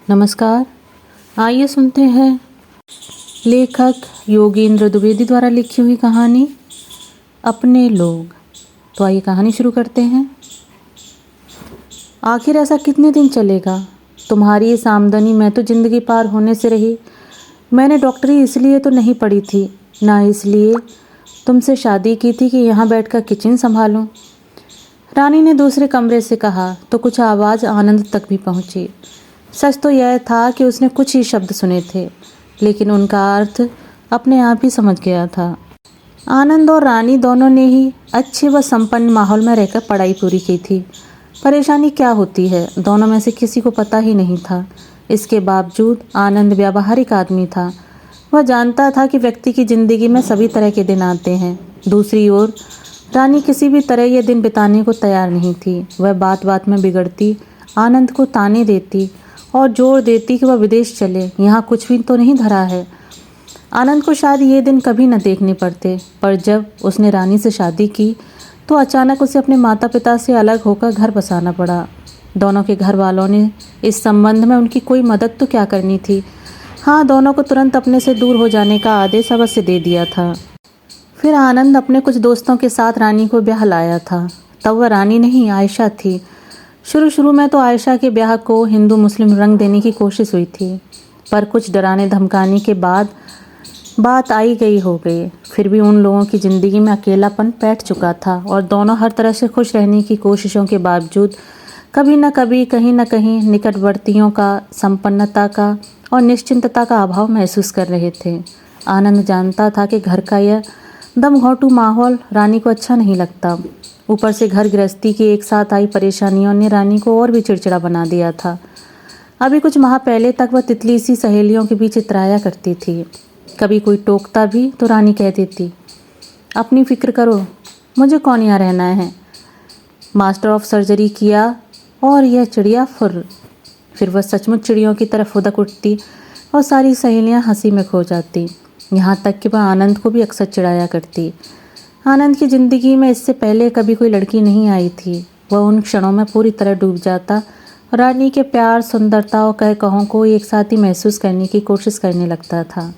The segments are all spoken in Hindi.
नमस्कार। आइए सुनते हैं लेखक योगेंद्र द्विवेदी द्वारा लिखी हुई कहानी अपने लोग। तो आइए कहानी शुरू करते हैं। आखिर ऐसा कितने दिन चलेगा? तुम्हारी इस आमदनी में तो ज़िंदगी पार होने से रही। मैंने डॉक्टरी इसलिए तो नहीं पढ़ी थी, ना इसलिए तुमसे शादी की थी कि यहाँ बैठकर किचन संभालूं। रानी ने दूसरे कमरे से कहा तो कुछ आवाज़ आनंद तक भी पहुँची। सच तो यह था कि उसने कुछ ही शब्द सुने थे, लेकिन उनका अर्थ अपने आप ही समझ गया था। आनंद और रानी दोनों ने ही अच्छे व संपन्न माहौल में रहकर पढ़ाई पूरी की थी। परेशानी क्या होती है, दोनों में से किसी को पता ही नहीं था। इसके बावजूद आनंद व्यावहारिक आदमी था। वह जानता था कि व्यक्ति की ज़िंदगी में सभी तरह के दिन आते हैं। दूसरी ओर रानी किसी भी तरह ये दिन बिताने को तैयार नहीं थी। वह बात बात में बिगड़ती, आनंद को ताने देती और जोर देती कि वह विदेश चले, यहाँ कुछ भी तो नहीं धरा है। आनंद को शायद ये दिन कभी न देखने पड़ते, पर जब उसने रानी से शादी की तो अचानक उसे अपने माता पिता से अलग होकर घर बसाना पड़ा। दोनों के घर वालों ने इस संबंध में उनकी कोई मदद तो क्या करनी थी। हाँ, दोनों को तुरंत अपने से दूर हो जाने का आदेश अवश्य दे दिया था। फिर आनंद अपने कुछ दोस्तों के साथ रानी को ब्याह लाया था। तब वह रानी नहीं, आयशा थी। शुरू में तो आयशा के ब्याह को हिंदू मुस्लिम रंग देने की कोशिश हुई थी, पर कुछ डराने धमकाने के बाद बात आई गई हो गई। फिर भी उन लोगों की ज़िंदगी में अकेलापन बैठ चुका था और दोनों हर तरह से खुश रहने की कोशिशों के बावजूद कभी न कभी, कहीं न कहीं निकटवर्तियों का, संपन्नता का और निश्चिंतता का अभाव महसूस कर रहे थे। आनंद जानता था कि घर का यह दमघोंटू माहौल रानी को अच्छा नहीं लगता। ऊपर से घर गृहस्थी की एक साथ आई परेशानियों ने रानी को और भी चिड़चिड़ा बना दिया था। अभी कुछ माह पहले तक वह तितली सी सहेलियों के बीच इतराया करती थी। कभी कोई टोकता भी तो रानी कह देती, अपनी फिक्र करो, मुझे कौन यहाँ रहना है। मास्टर ऑफ सर्जरी किया और यह चिड़िया फुर्र। फिर वह सचमुच चिड़ियों की तरफ फुदक उठती और सारी सहेलियाँ हंसी में खो जाती। यहाँ तक कि वह आनंद को भी अक्सर चिढ़ाया करती। आनंद की ज़िंदगी में इससे पहले कभी कोई लड़की नहीं आई थी। वह उन क्षणों में पूरी तरह डूब जाता, रानी के प्यार, सुंदरता और कह-कहों को एक साथ ही महसूस करने की कोशिश करने लगता था।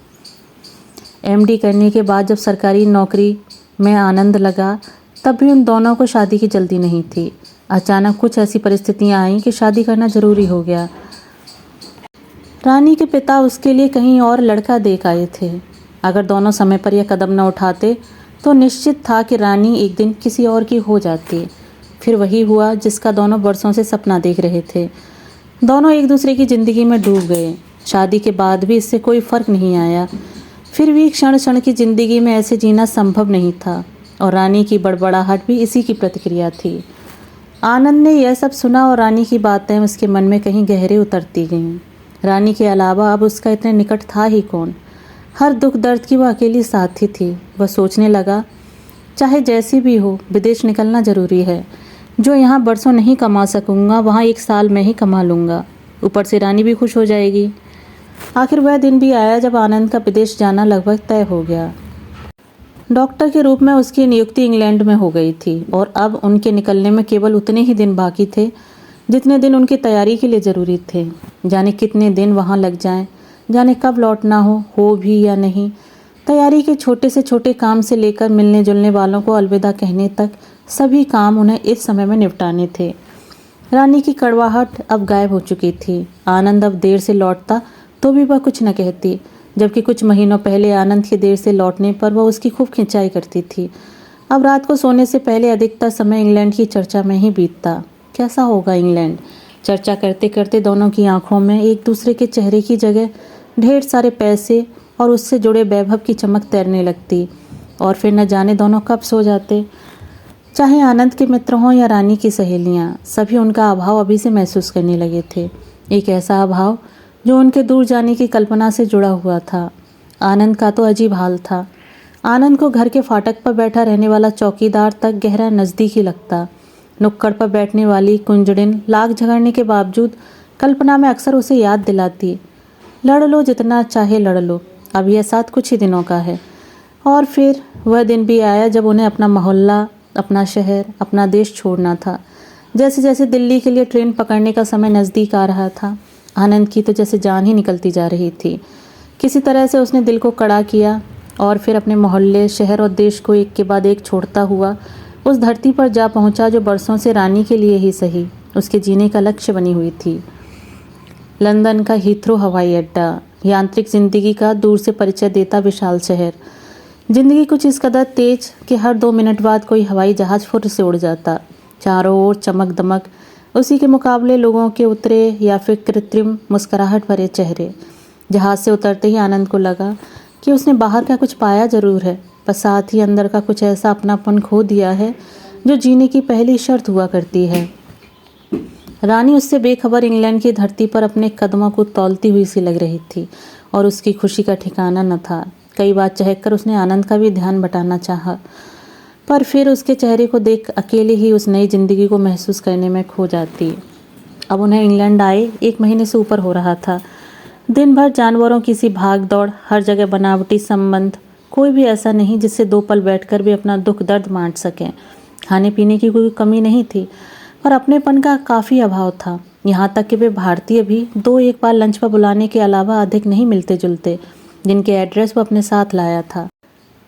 एमडी करने के बाद जब सरकारी नौकरी में आनंद लगा, तब भी उन दोनों को शादी की जल्दी नहीं थी। अचानक कुछ ऐसी परिस्थितियाँ आईं कि शादी करना ज़रूरी हो गया। रानी के पिता उसके लिए कहीं और लड़का देख आए थे। अगर दोनों समय पर यह कदम न उठाते तो निश्चित था कि रानी एक दिन किसी और की हो जाती। फिर वही हुआ जिसका दोनों बरसों से सपना देख रहे थे। दोनों एक दूसरे की ज़िंदगी में डूब गए। शादी के बाद भी इससे कोई फ़र्क नहीं आया। फिर भी क्षण क्षण की ज़िंदगी में ऐसे जीना संभव नहीं था और रानी की बड़बड़ाहट भी इसी की प्रतिक्रिया थी। आनंद ने यह सब सुना और रानी की बातें उसके मन में कहीं गहरे उतरती गईं। रानी के अलावा अब उसका इतने निकट था ही कौन। हर दुख दर्द की वह अकेली साथी थी। वह सोचने लगा, चाहे जैसी भी हो, विदेश निकलना ज़रूरी है। जो यहाँ बरसों नहीं कमा सकूँगा, वहाँ एक साल में ही कमा लूँगा। ऊपर से रानी भी खुश हो जाएगी। आखिर वह दिन भी आया जब आनंद का विदेश जाना लगभग तय हो गया। डॉक्टर के रूप में उसकी नियुक्ति इंग्लैंड में हो गई थी और अब उनके निकलने में केवल उतने ही दिन बाकी थे जितने दिन उनकी तैयारी के लिए ज़रूरी थे। जाने कितने दिन वहाँ लग जाएं, जाने कब लौटना हो भी या नहीं। तैयारी के छोटे से छोटे काम से लेकर मिलने जुलने वालों को अलविदा कहने तक सभी काम उन्हें इस समय में निपटाने थे। रानी की कड़वाहट अब गायब हो चुकी थी। आनंद अब देर से लौटता तो भी वह कुछ न कहती, जबकि कुछ महीनों पहले आनंद के देर से लौटने पर वह उसकी खूब खिंचाई करती थी। अब रात को सोने से पहले अधिकतर समय इंग्लैंड की चर्चा में ही बीतता। कैसा होगा इंग्लैंड? चर्चा करते करते दोनों की आंखों में एक दूसरे के चेहरे की जगह ढेर सारे पैसे और उससे जुड़े वैभव की चमक तैरने लगती और फिर न जाने दोनों कब सो जाते। चाहे आनंद के मित्र हों या रानी की सहेलियां, सभी उनका अभाव अभी से महसूस करने लगे थे। एक ऐसा अभाव जो उनके दूर जाने की कल्पना से जुड़ा हुआ था। आनंद का तो अजीब हाल था। आनंद को घर के फाटक पर बैठा रहने वाला चौकीदार तक गहरा नज़दीकी लगता। नुक्कड़ पर बैठने वाली कुंजड़िन लाख झगड़ने के बावजूद कल्पना में अक्सर उसे याद दिलाती, लड़ लो जितना चाहे लड़ लो, अब यह साथ कुछ ही दिनों का है। और फिर वह दिन भी आया जब उन्हें अपना मोहल्ला, अपना शहर, अपना देश छोड़ना था। जैसे जैसे दिल्ली के लिए ट्रेन पकड़ने का समय नज़दीक आ रहा था, आनंद की तो जैसे जान ही निकलती जा रही थी। किसी तरह से उसने दिल को कड़ा किया और फिर अपने मोहल्ले, शहर और देश को एक के बाद एक छोड़ता हुआ उस धरती पर जा पहुंचा जो बरसों से रानी के लिए ही सही उसके जीने का लक्ष्य बनी हुई थी। लंदन का हीथ्रो हवाई अड्डा, यांत्रिक जिंदगी का दूर से परिचय देता विशाल शहर। जिंदगी कुछ इस कदर तेज कि हर 2 मिनट बाद कोई हवाई जहाज फुर से उड़ जाता। चारों ओर चमक दमक, उसी के मुकाबले लोगों के उतरे या फिर कृत्रिम मुस्कुराहट भरे चेहरे। जहाज से उतरते ही आनंद को लगा कि उसने बाहर का कुछ पाया जरूर है, पर साथ ही अंदर का कुछ ऐसा अपनापन खो दिया है जो जीने की पहली शर्त हुआ करती है। रानी उससे बेखबर इंग्लैंड की धरती पर अपने कदमों को तौलती हुई सी लग रही थी और उसकी खुशी का ठिकाना न था। कई बार चहककर उसने आनंद का भी ध्यान बटाना चाहा, पर फिर उसके चेहरे को देख अकेले ही उस नई जिंदगी को महसूस करने में खो जाती। अब उन्हें इंग्लैंड आए 1 महीने से ऊपर हो रहा था। दिन भर जानवरों की सी भाग दौड़, हर जगह बनावटी संबंध, कोई भी ऐसा नहीं जिससे 2 पल बैठकर भी अपना दुख दर्द बांट सकें। खाने पीने की कोई कमी नहीं थी, पर अपनेपन का काफ़ी अभाव था। यहाँ तक कि वे भारतीय भी 2-1 बार लंच पर बुलाने के अलावा अधिक नहीं मिलते जुलते, जिनके एड्रेस वो अपने साथ लाया था।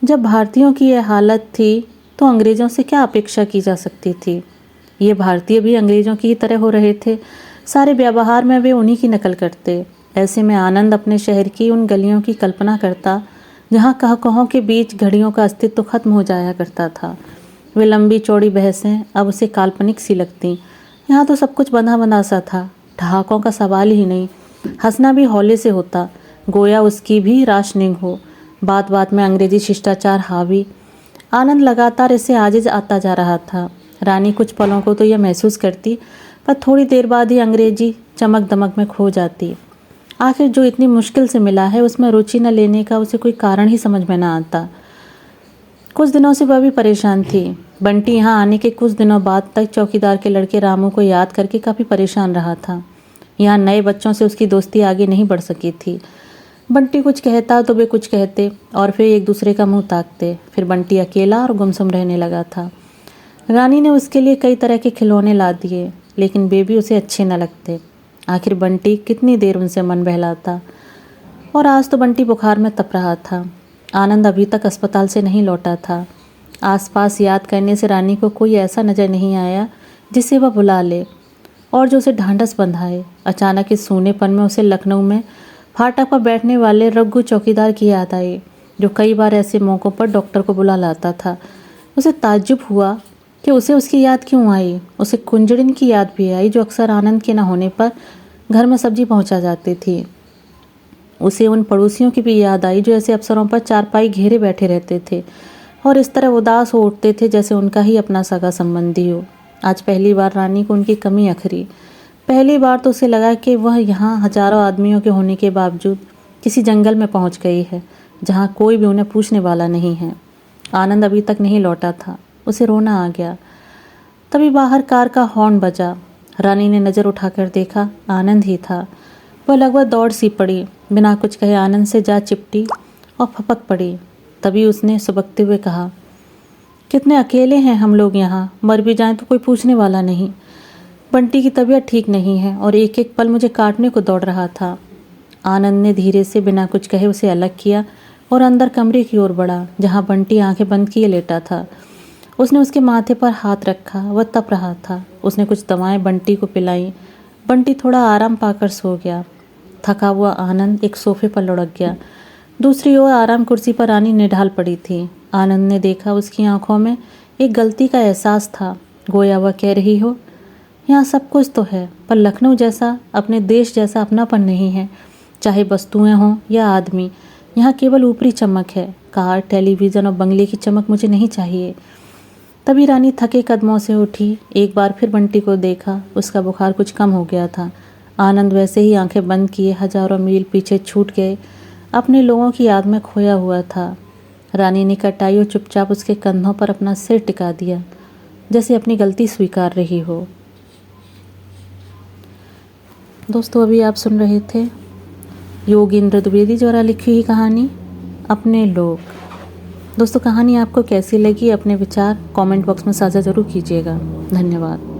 जब भारतीयों की यह हालत थी तो अंग्रेज़ों से क्या अपेक्षा की जा सकती थी। ये भारतीय भी अंग्रेज़ों की ही तरह हो रहे थे। सारे व्यवहार में वे उन्हीं की नकल करते। ऐसे में आनंद अपने शहर की उन गलियों की कल्पना करता जहाँ कह-कहों के बीच घड़ियों का अस्तित्व खत्म हो जाया करता था। वे लंबी चौड़ी बहसें अब उसे काल्पनिक सी लगती। यहाँ तो सब कुछ बंधा बंधा सा था, ठहाकों का सवाल ही नहीं। हंसना भी हौले से होता, गोया उसकी भी राशनिंग हो। बात बात में अंग्रेजी शिष्टाचार हावी। आनंद लगातार इससे आजिज आता जा रहा था। रानी कुछ पलों को तो यह महसूस करती, पर थोड़ी देर बाद ही अंग्रेजी चमक दमक में खो जाती। आखिर जो इतनी मुश्किल से मिला है उसमें रुचि न लेने का उसे कोई कारण ही समझ में न आता। कुछ दिनों से वह भी परेशान थी। बंटी यहाँ आने के कुछ दिनों बाद तक चौकीदार के लड़के रामू को याद करके काफ़ी परेशान रहा था। यहाँ नए बच्चों से उसकी दोस्ती आगे नहीं बढ़ सकी थी। बंटी कुछ कहता तो वे कुछ कहते और फिर एक दूसरे का मुंह ताकते। फिर बंटी अकेला और गुमसुम रहने लगा था। रानी ने उसके लिए कई तरह के खिलौने ला दिए, लेकिन वे भी उसे अच्छे न लगते। आखिर बंटी कितनी देर उनसे मन बहलाता। और आज तो बंटी बुखार में तप रहा था। आनंद अभी तक अस्पताल से नहीं लौटा था। आसपास याद करने से रानी को कोई ऐसा नज़र नहीं आया जिसे वह बुला ले और जो उसे ढांढस बंधाए। अचानक इस सूनेपन में उसे लखनऊ में फाटक पर बैठने वाले रघु चौकीदार की याद आई, जो कई बार ऐसे मौक़ों पर डॉक्टर को बुला लाता था। उसे ताज्जुब हुआ कि उसे उसकी याद क्यों आई। उसे कुंजड़िन की याद भी आई, जो अक्सर आनंद के न होने पर घर में सब्जी पहुंचा जाती थी। उसे उन पड़ोसियों की भी याद आई जो ऐसे अवसरों पर चारपाई घेरे बैठे रहते थे और इस तरह उदास हो उठते थे जैसे उनका ही अपना सगा संबंधी हो। आज पहली बार रानी को उनकी कमी अखरी। पहली बार तो उसे लगा कि वह यहाँ हजारों आदमियों के होने के बावजूद किसी जंगल में पहुँच गई है जहाँ कोई भी उन्हें पूछने वाला नहीं है। आनंद अभी तक नहीं लौटा था। उसे रोना आ गया। तभी बाहर कार का हॉर्न बजा। रानी ने नज़र उठाकर देखा, आनंद ही था। वह लगभग दौड़ सी पड़ी, बिना कुछ कहे आनंद से जा चिपटी और फपक पड़ी। तभी उसने सुबकते हुए कहा, कितने अकेले हैं हम लोग यहाँ, मर भी जाएं तो कोई पूछने वाला नहीं। बंटी की तबीयत ठीक नहीं है और एक एक पल मुझे काटने को दौड़ रहा था। आनंद ने धीरे से बिना कुछ कहे उसे अलग किया और अंदर कमरे की ओर बढ़ा जहाँ बंटी आंखें बंद किए लेटा था। उसने उसके माथे पर हाथ रखा। वह तप रहा था। उसने कुछ दवाएं बंटी को पिलाई। बंटी थोड़ा आराम पाकर सो गया। थका हुआ आनंद एक सोफे पर लुढ़क गया। दूसरी ओर आराम कुर्सी पर रानी निढाल पड़ी थी। आनंद ने देखा उसकी आंखों में एक गलती का एहसास था। गोया वह कह रही हो, यहाँ सब कुछ तो है, पर लखनऊ जैसा, अपने देश जैसा अपनापन नहीं है। चाहे वस्तुएं हों या आदमी, यहाँ केवल ऊपरी चमक है। कार, टेलीविज़न और बंगले की चमक मुझे नहीं चाहिए। तभी रानी थके कदमों से उठी। एक बार फिर बंटी को देखा। उसका बुखार कुछ कम हो गया था। आनंद वैसे ही आंखें बंद किए हजारों मील पीछे छूट गए, अपने लोगों की याद में खोया हुआ था। रानी ने कटाई और चुपचाप उसके कंधों पर अपना सिर टिका दिया, जैसे अपनी गलती स्वीकार रही हो। दोस्तों, अभी आप सुन रहे थे योगेंद्र द्विवेदी द्वारा लिखी हुई कहानी अपने लोग। दोस्तों, कहानी आपको कैसी लगी? अपने विचार कमेंट बॉक्स में साझा ज़रूर कीजिएगा। धन्यवाद।